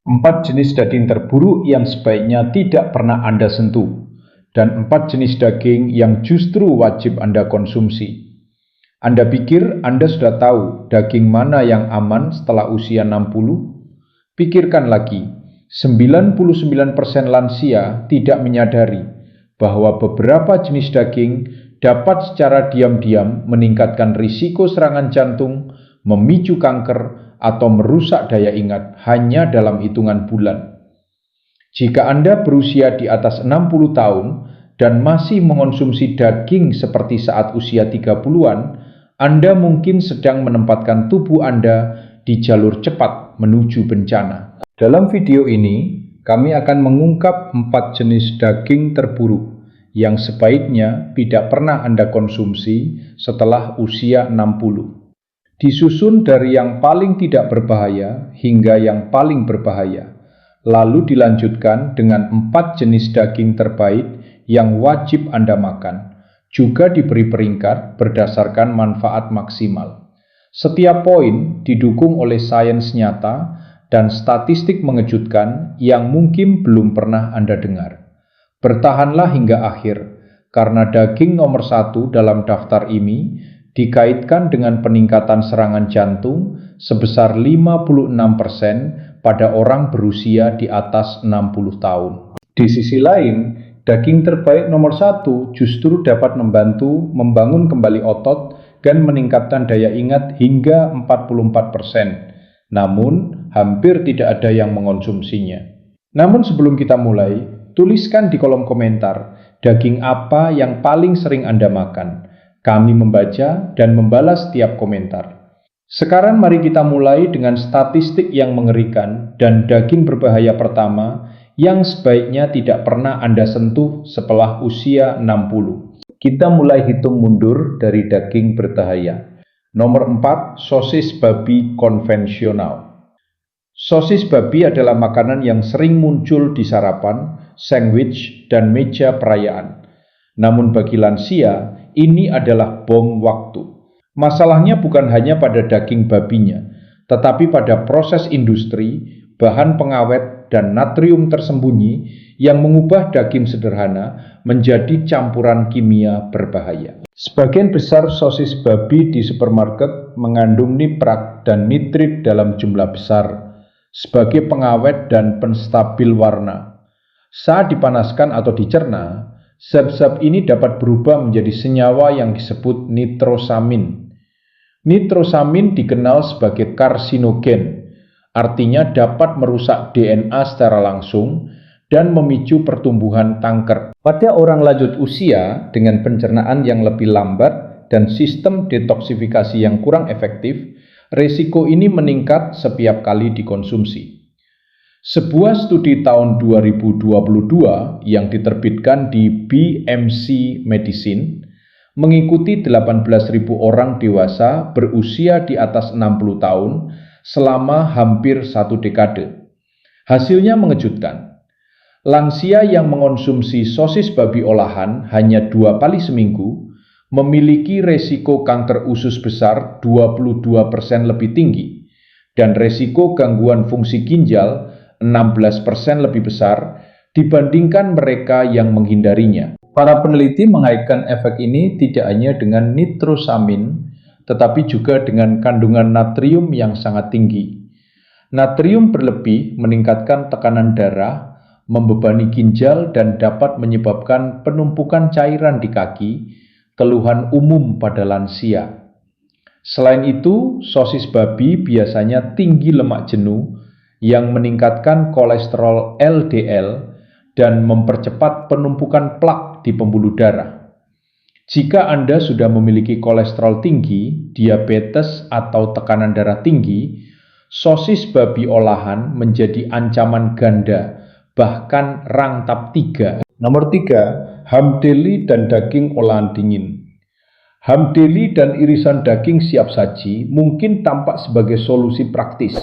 4 jenis daging terburuk yang sebaiknya tidak pernah Anda sentuh, dan 4 jenis daging yang justru wajib Anda konsumsi. Anda pikir Anda sudah tahu daging mana yang aman setelah usia 60? Pikirkan lagi, 99% lansia tidak menyadari bahwa beberapa jenis daging dapat secara diam-diam meningkatkan risiko serangan jantung, memicu kanker, atau merusak daya ingat hanya dalam hitungan bulan. Jika Anda berusia di atas 60 tahun dan masih mengonsumsi daging seperti saat usia 30-an, Anda mungkin sedang menempatkan tubuh Anda di jalur cepat menuju bencana. Dalam video ini, kami akan mengungkap 4 jenis daging terburuk yang sebaiknya tidak pernah Anda konsumsi setelah usia 60. Disusun dari yang paling tidak berbahaya hingga yang paling berbahaya, lalu dilanjutkan dengan 4 jenis daging terbaik yang wajib Anda makan, juga diberi peringkat berdasarkan manfaat maksimal. Setiap poin didukung oleh sains nyata dan statistik mengejutkan yang mungkin belum pernah Anda dengar. Bertahanlah hingga akhir, karena daging nomor 1 dalam daftar ini dikaitkan dengan peningkatan serangan jantung sebesar 56% pada orang berusia di atas 60 tahun. Di sisi lain, daging terbaik nomor 1 justru dapat membantu membangun kembali otot dan meningkatkan daya ingat hingga 44%. Namun, hampir tidak ada yang mengonsumsinya. Namun sebelum kita mulai, tuliskan di kolom komentar daging apa yang paling sering Anda makan. Kami membaca dan membalas setiap komentar. Sekarang mari kita mulai dengan statistik yang mengerikan dan daging berbahaya pertama yang sebaiknya tidak pernah Anda sentuh setelah usia 60. Kita mulai hitung mundur dari daging berbahaya. Nomor 4, sosis babi konvensional. Sosis babi adalah makanan yang sering muncul di sarapan, sandwich, dan meja perayaan. Namun bagi lansia, ini adalah bom waktu. Masalahnya bukan hanya pada daging babinya, tetapi pada proses industri, bahan pengawet, dan natrium tersembunyi yang mengubah daging sederhana menjadi campuran kimia berbahaya. Sebagian besar sosis babi di supermarket mengandung nitrat dan nitrit dalam jumlah besar sebagai pengawet dan penstabil warna. Saat dipanaskan atau dicerna, zat-zat ini dapat berubah menjadi senyawa yang disebut nitrosamin. Nitrosamin dikenal sebagai karsinogen, artinya dapat merusak DNA secara langsung dan memicu pertumbuhan kanker. Pada orang lanjut usia dengan pencernaan yang lebih lambat dan sistem detoksifikasi yang kurang efektif, risiko ini meningkat setiap kali dikonsumsi. Sebuah studi tahun 2022 yang diterbitkan di BMC Medicine mengikuti 18.000 orang dewasa berusia di atas 60 tahun selama hampir 1 dekade. Hasilnya mengejutkan. Lansia yang mengonsumsi sosis babi olahan hanya 2 kali seminggu memiliki resiko kanker usus besar 22% lebih tinggi dan resiko gangguan fungsi ginjal 16% lebih besar dibandingkan mereka yang menghindarinya. Para peneliti mengaitkan efek ini tidak hanya dengan nitrosamin, tetapi juga dengan kandungan natrium yang sangat tinggi. Natrium berlebih meningkatkan tekanan darah, membebani ginjal, dan dapat menyebabkan penumpukan cairan di kaki, keluhan umum pada lansia. Selain itu, sosis babi biasanya tinggi lemak jenuh, yang meningkatkan kolesterol LDL dan mempercepat penumpukan plak di pembuluh darah. Jika Anda sudah memiliki kolesterol tinggi, diabetes, atau tekanan darah tinggi, sosis babi olahan menjadi ancaman ganda, bahkan rangkap 3. Nomor 3, ham deli dan daging olahan dingin. Ham deli dan irisan daging siap saji mungkin tampak sebagai solusi praktis.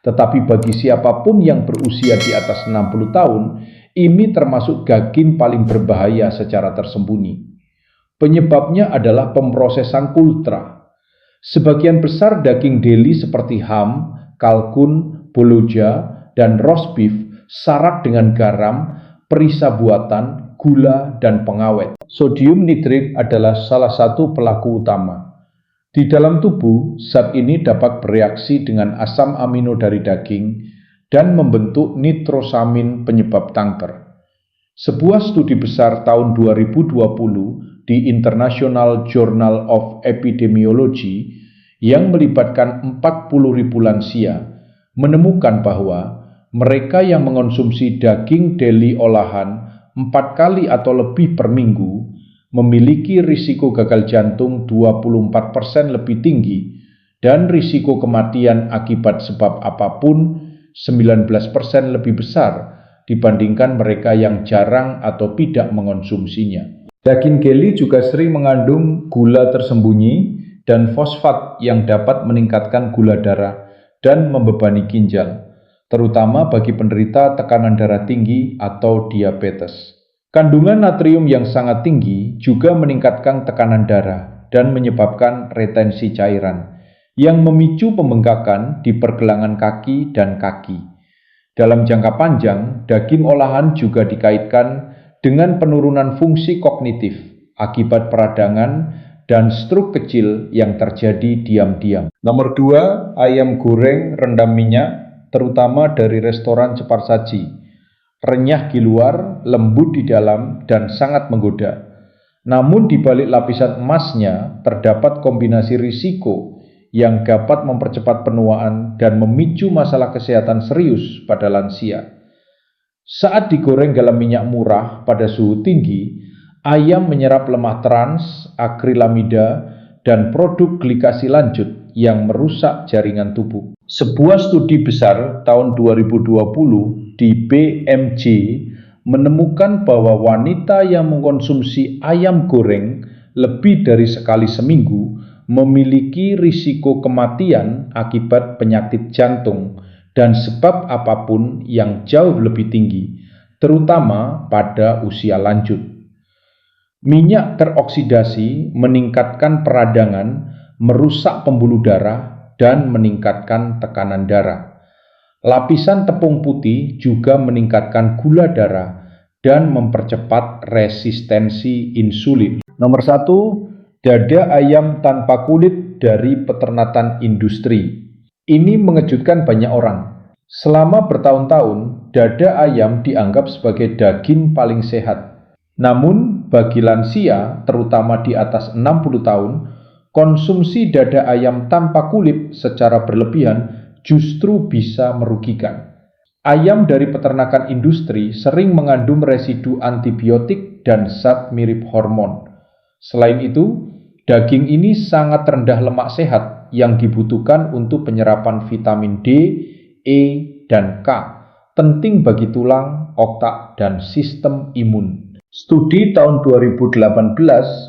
Tetapi bagi siapapun yang berusia di atas 60 tahun, ini termasuk daging paling berbahaya secara tersembunyi. Penyebabnya adalah pemrosesan kultra. Sebagian besar daging deli seperti ham, kalkun, boloja, dan roast beef syarat dengan garam, perisa buatan, gula, dan pengawet. Sodium nitrit adalah salah satu pelaku utama. Di dalam tubuh, zat ini dapat bereaksi dengan asam amino dari daging dan membentuk nitrosamin penyebab kanker. Sebuah studi besar tahun 2020 di International Journal of Epidemiology yang melibatkan 40.000 lansia menemukan bahwa mereka yang mengonsumsi daging deli olahan 4 kali atau lebih per minggu memiliki risiko gagal jantung 24% lebih tinggi dan risiko kematian akibat sebab apapun 19% lebih besar dibandingkan mereka yang jarang atau tidak mengonsumsinya. Daging geli juga sering mengandung gula tersembunyi dan fosfat yang dapat meningkatkan gula darah dan membebani ginjal, terutama bagi penderita tekanan darah tinggi atau diabetes. Kandungan natrium yang sangat tinggi juga meningkatkan tekanan darah dan menyebabkan retensi cairan yang memicu pembengkakan di pergelangan kaki dan kaki. Dalam jangka panjang, daging olahan juga dikaitkan dengan penurunan fungsi kognitif akibat peradangan dan stroke kecil yang terjadi diam-diam. Nomor 2, ayam goreng rendam minyak, terutama dari restoran cepat saji. Renyah di luar, lembut di dalam, dan sangat menggoda. Namun di balik lapisan emasnya terdapat kombinasi risiko yang dapat mempercepat penuaan dan memicu masalah kesehatan serius pada lansia. Saat digoreng dalam minyak murah pada suhu tinggi, ayam menyerap lemak trans, akrilamida, dan produk glikasi lanjut yang merusak jaringan tubuh. Sebuah studi besar tahun 2020 di BMJ menemukan bahwa wanita yang mengkonsumsi ayam goreng lebih dari sekali seminggu memiliki risiko kematian akibat penyakit jantung dan sebab apapun yang jauh lebih tinggi, terutama pada usia lanjut. Minyak teroksidasi meningkatkan peradangan, merusak pembuluh darah, dan meningkatkan tekanan darah. Lapisan tepung putih juga meningkatkan gula darah dan mempercepat resistensi insulin. Nomor 1, dada ayam tanpa kulit dari peternakan industri. Ini mengejutkan banyak orang. Selama bertahun-tahun, dada ayam dianggap sebagai daging paling sehat. Namun, bagi lansia, terutama di atas 60 tahun, konsumsi dada ayam tanpa kulit secara berlebihan justru bisa merugikan. Ayam dari peternakan industri sering mengandung residu antibiotik dan zat mirip hormon. Selain itu, daging ini sangat rendah lemak sehat yang dibutuhkan untuk penyerapan vitamin D, E, dan K, penting bagi tulang, otak, dan sistem imun. Studi tahun 2018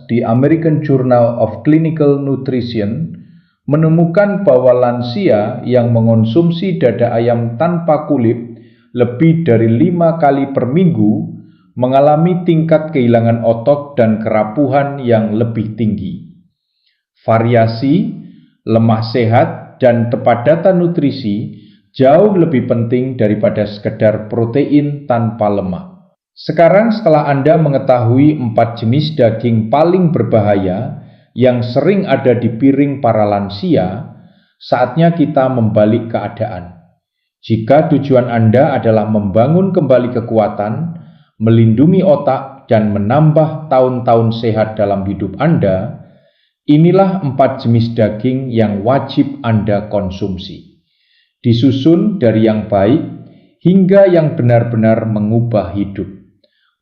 di American Journal of Clinical Nutrition menemukan bahwa lansia yang mengonsumsi dada ayam tanpa kulit lebih dari 5 kali per minggu mengalami tingkat kehilangan otot dan kerapuhan yang lebih tinggi. Variasi, lemak sehat, dan tepat data nutrisi jauh lebih penting daripada sekedar protein tanpa lemak. Sekarang setelah Anda mengetahui 4 jenis daging paling berbahaya yang sering ada di piring para lansia, saatnya kita membalik keadaan. Jika tujuan Anda adalah membangun kembali kekuatan, melindungi otak, dan menambah tahun-tahun sehat dalam hidup Anda, inilah 4 jenis daging yang wajib Anda konsumsi. Disusun dari yang baik hingga yang benar-benar mengubah hidup.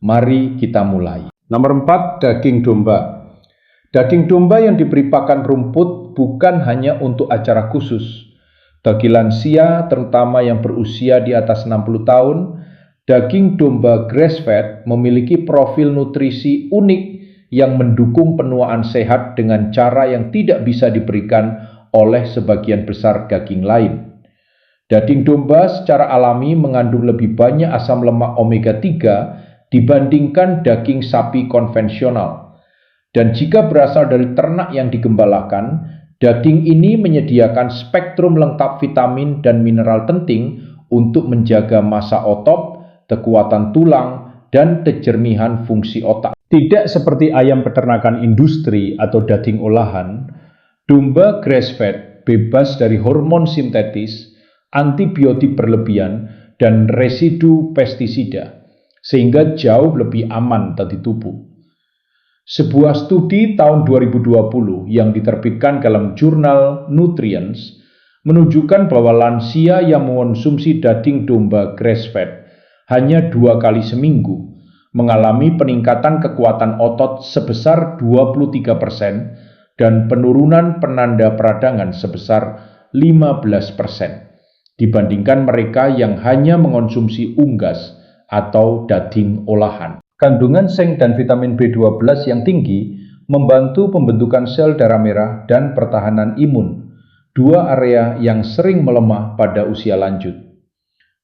Mari kita mulai. Nomor 4, daging domba. Daging domba yang diberi pakan rumput bukan hanya untuk acara khusus. Bagi lansia, terutama yang berusia di atas 60 tahun, daging domba grass-fed memiliki profil nutrisi unik yang mendukung penuaan sehat dengan cara yang tidak bisa diberikan oleh sebagian besar daging lain. Daging domba secara alami mengandung lebih banyak asam lemak omega 3 dibandingkan daging sapi konvensional. Dan jika berasal dari ternak yang digembalakan, daging ini menyediakan spektrum lengkap vitamin dan mineral penting untuk menjaga massa otot, kekuatan tulang, dan kejernihan fungsi otak. Tidak seperti ayam peternakan industri atau daging olahan, domba grass-fed bebas dari hormon sintetis, antibiotik berlebihan, dan residu pestisida, sehingga jauh lebih aman bagi tubuh. Sebuah studi tahun 2020 yang diterbitkan dalam jurnal Nutrients menunjukkan bahwa lansia yang mengonsumsi daging domba grass-fed hanya 2 kali seminggu mengalami peningkatan kekuatan otot sebesar 23% dan penurunan penanda peradangan sebesar 15% dibandingkan mereka yang hanya mengonsumsi unggas atau daging olahan. Kandungan seng dan vitamin B12 yang tinggi membantu pembentukan sel darah merah dan pertahanan imun, dua area yang sering melemah pada usia lanjut.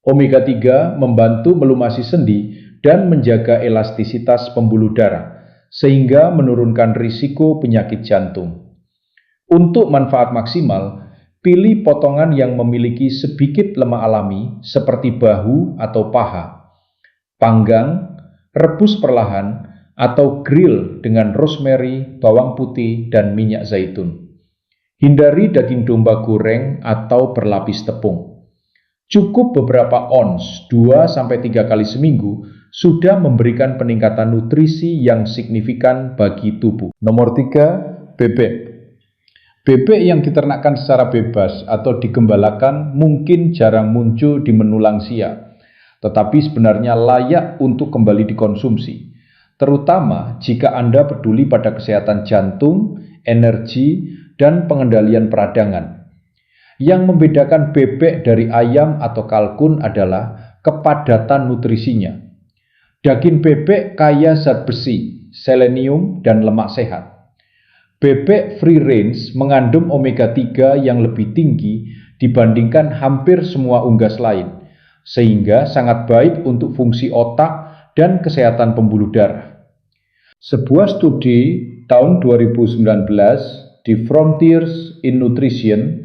Omega 3 membantu melumasi sendi dan menjaga elastisitas pembuluh darah, sehingga menurunkan risiko penyakit jantung. Untuk manfaat maksimal, pilih potongan yang memiliki sedikit lemak alami seperti bahu atau paha. Panggang, rebus perlahan, atau grill dengan rosemary, bawang putih, dan minyak zaitun. Hindari daging domba goreng atau berlapis tepung. Cukup beberapa ons 2-3 kali seminggu sudah memberikan peningkatan nutrisi yang signifikan bagi tubuh. Nomor 3, bebek. Bebek yang diternakkan secara bebas atau digembalakan mungkin jarang muncul di menu lansia, tetapi sebenarnya layak untuk kembali dikonsumsi, terutama jika Anda peduli pada kesehatan jantung, energi, dan pengendalian peradangan. Yang membedakan bebek dari ayam atau kalkun adalah kepadatan nutrisinya. Daging bebek kaya zat besi, selenium, dan lemak sehat. Bebek free range mengandung omega 3 yang lebih tinggi dibandingkan hampir semua unggas lain, sehingga sangat baik untuk fungsi otak dan kesehatan pembuluh darah. Sebuah studi tahun 2019 di Frontiers in Nutrition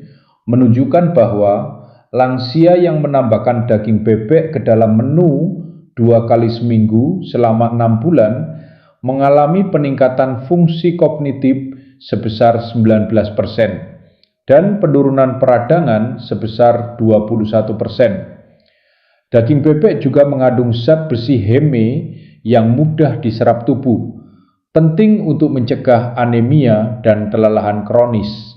menunjukkan bahwa lansia yang menambahkan daging bebek ke dalam menu 2 kali seminggu selama 6 bulan mengalami peningkatan fungsi kognitif sebesar 19% dan penurunan peradangan sebesar 21%. Daging bebek juga mengandung zat besi heme yang mudah diserap tubuh, penting untuk mencegah anemia dan kelelahan kronis.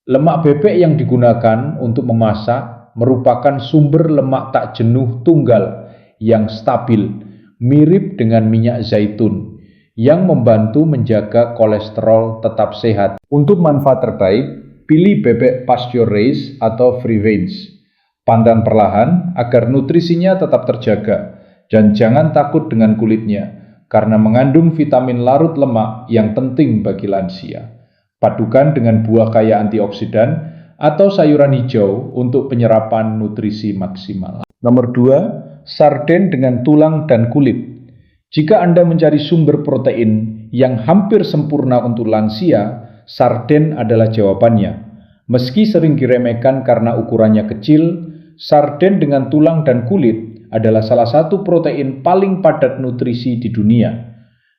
Lemak bebek yang digunakan untuk memasak merupakan sumber lemak tak jenuh tunggal yang stabil, mirip dengan minyak zaitun, yang membantu menjaga kolesterol tetap sehat. Untuk manfaat terbaik, pilih bebek pasture raised atau free range. Panggang perlahan agar nutrisinya tetap terjaga, dan jangan takut dengan kulitnya, karena mengandung vitamin larut lemak yang penting bagi lansia. Padukan dengan buah kaya antioksidan atau sayuran hijau untuk penyerapan nutrisi maksimal. Nomor 2, sarden dengan tulang dan kulit. Jika Anda mencari sumber protein yang hampir sempurna untuk lansia, sarden adalah jawabannya. Meski sering diremehkan karena ukurannya kecil, sarden dengan tulang dan kulit adalah salah satu protein paling padat nutrisi di dunia.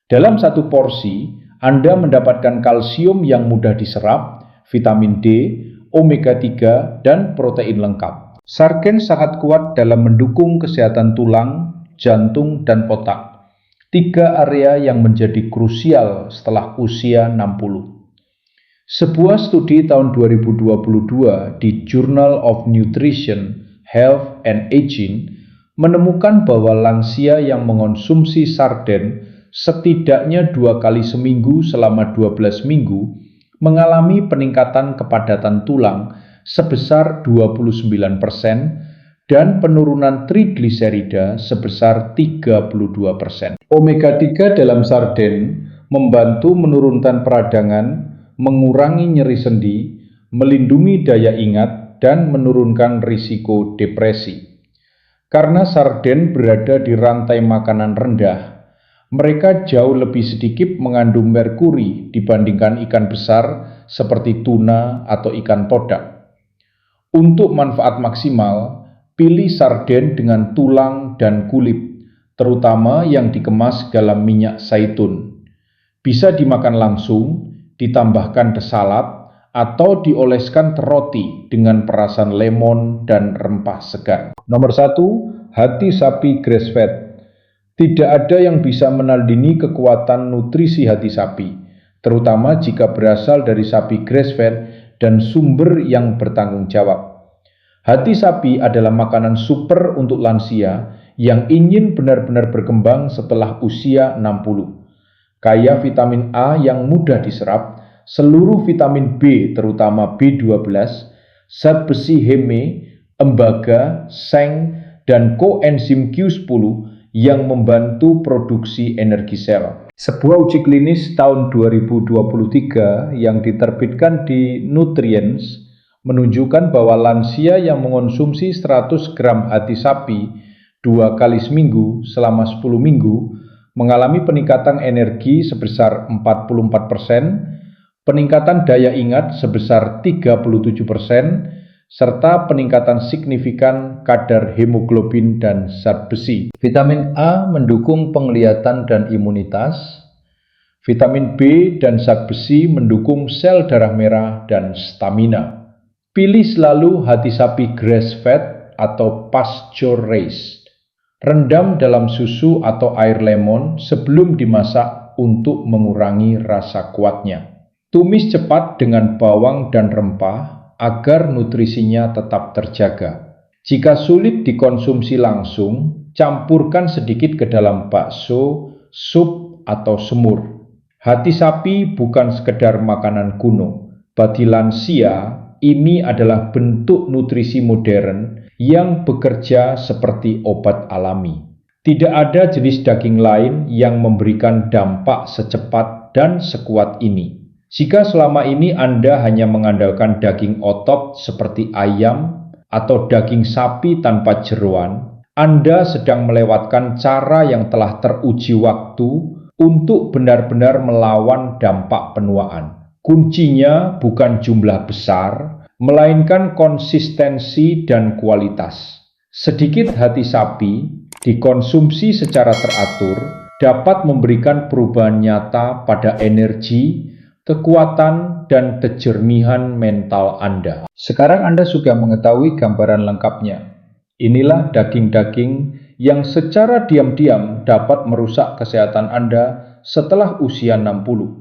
Dalam satu porsi, Anda mendapatkan kalsium yang mudah diserap, vitamin D, omega 3, dan protein lengkap. Sarden sangat kuat dalam mendukung kesehatan tulang, jantung, dan otak. 3 area yang menjadi krusial setelah usia 60. Sebuah studi tahun 2022 di Journal of Nutrition, Health, and Aging menemukan bahwa lansia yang mengonsumsi sarden setidaknya 2 kali seminggu selama 12 minggu mengalami peningkatan kepadatan tulang sebesar 29% dan penurunan trigliserida sebesar 32%. Omega 3 dalam sarden membantu menurunkan peradangan, mengurangi nyeri sendi, melindungi daya ingat, dan menurunkan risiko depresi. Karena sarden berada di rantai makanan rendah, mereka jauh lebih sedikit mengandung merkuri dibandingkan ikan besar seperti tuna atau ikan todak. Untuk manfaat maksimal, Pilih sarden dengan tulang dan kulit, terutama yang dikemas dalam minyak zaitun. Bisa dimakan langsung, ditambahkan ke salad, atau dioleskan ke roti dengan perasan lemon dan rempah segar. Nomor 1, hati sapi grass fed. Tidak ada yang bisa menandingi kekuatan nutrisi hati sapi, terutama jika berasal dari sapi grass fed dan sumber yang bertanggung jawab. Hati sapi adalah makanan super untuk lansia yang ingin benar-benar berkembang setelah usia 60. Kaya vitamin A yang mudah diserap, seluruh vitamin B terutama B12, zat besi heme, tembaga, seng, dan koenzim Q10 yang membantu produksi energi sel. Sebuah uji klinis tahun 2023 yang diterbitkan di Nutrients menunjukkan bahwa lansia yang mengonsumsi 100 gram hati sapi 2 kali seminggu selama 10 minggu mengalami peningkatan energi sebesar 44%, peningkatan daya ingat sebesar 37%, serta peningkatan signifikan kadar hemoglobin dan zat besi. Vitamin A mendukung penglihatan dan imunitas. Vitamin B dan zat besi mendukung sel darah merah dan stamina. Pilih selalu hati sapi grass fed atau pasture raised. Rendam dalam susu atau air lemon sebelum dimasak untuk mengurangi rasa kuatnya. Tumis cepat dengan bawang dan rempah agar nutrisinya tetap terjaga. Jika sulit dikonsumsi langsung, campurkan sedikit ke dalam bakso, sup, atau semur. Hati sapi bukan sekedar makanan kuno. Bagi lansia, ini adalah bentuk nutrisi modern yang bekerja seperti obat alami. Tidak ada jenis daging lain yang memberikan dampak secepat dan sekuat ini. Jika selama ini Anda hanya mengandalkan daging otot seperti ayam atau daging sapi tanpa jeroan, Anda sedang melewatkan cara yang telah teruji waktu untuk benar-benar melawan dampak penuaan. Kuncinya bukan jumlah besar, melainkan konsistensi dan kualitas. Sedikit hati sapi dikonsumsi secara teratur dapat memberikan perubahan nyata pada energi, kekuatan, dan kejernihan mental Anda. Sekarang Anda sudah mengetahui gambaran lengkapnya. Inilah daging-daging yang secara diam-diam dapat merusak kesehatan Anda setelah usia 60.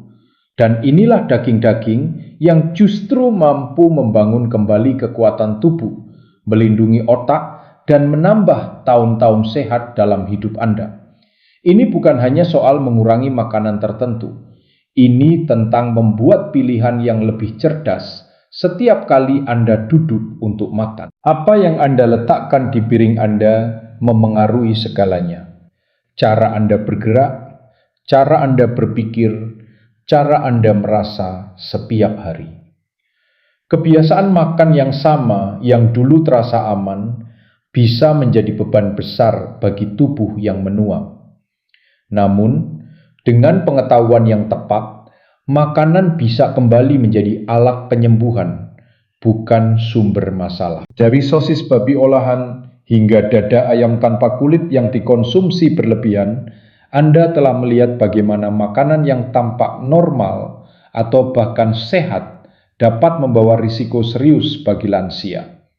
Dan inilah daging-daging yang justru mampu membangun kembali kekuatan tubuh, melindungi otak, dan menambah tahun-tahun sehat dalam hidup Anda. Ini bukan hanya soal mengurangi makanan tertentu. Ini tentang membuat pilihan yang lebih cerdas setiap kali Anda duduk untuk makan. Apa yang Anda letakkan di piring Anda memengaruhi segalanya. Cara Anda bergerak, cara Anda berpikir, cara Anda merasa setiap hari. Kebiasaan makan yang sama yang dulu terasa aman bisa menjadi beban besar bagi tubuh yang menua. Namun, dengan pengetahuan yang tepat, makanan bisa kembali menjadi alat penyembuhan, bukan sumber masalah. Dari sosis babi olahan hingga dada ayam tanpa kulit yang dikonsumsi berlebihan, Anda telah melihat bagaimana makanan yang tampak normal atau bahkan sehat dapat membawa risiko serius bagi lansia.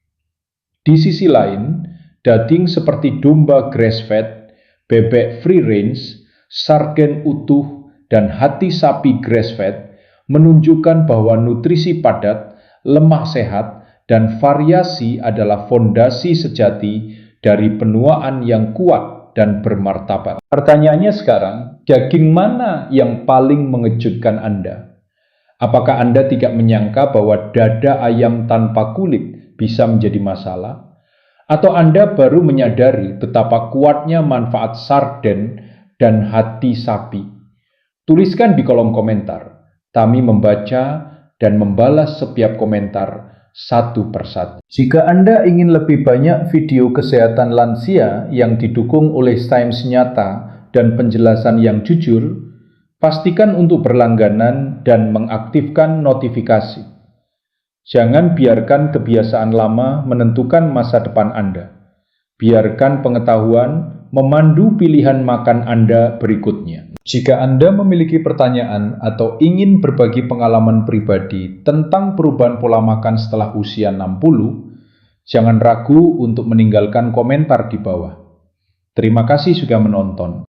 Di sisi lain, daging seperti domba grass-fed, bebek free-range, sarden utuh, dan hati sapi grass-fed menunjukkan bahwa nutrisi padat, lemak sehat, dan variasi adalah fondasi sejati dari penuaan yang kuat dan bermartabat. Pertanyaannya sekarang, daging mana yang paling mengejutkan Anda? Apakah Anda tidak menyangka bahwa dada ayam tanpa kulit bisa menjadi masalah? Atau Anda baru menyadari betapa kuatnya manfaat sarden dan hati sapi? Tuliskan di kolom komentar. Kami membaca dan membalas setiap komentar satu persatu. Jika Anda ingin lebih banyak video kesehatan lansia yang didukung oleh sains nyata dan penjelasan yang jujur, pastikan untuk berlangganan dan mengaktifkan notifikasi. Jangan biarkan kebiasaan lama menentukan masa depan Anda. Biarkan pengetahuan memandu pilihan makan Anda berikutnya. Jika Anda memiliki pertanyaan atau ingin berbagi pengalaman pribadi tentang perubahan pola makan setelah usia 60, jangan ragu untuk meninggalkan komentar di bawah. Terima kasih sudah menonton.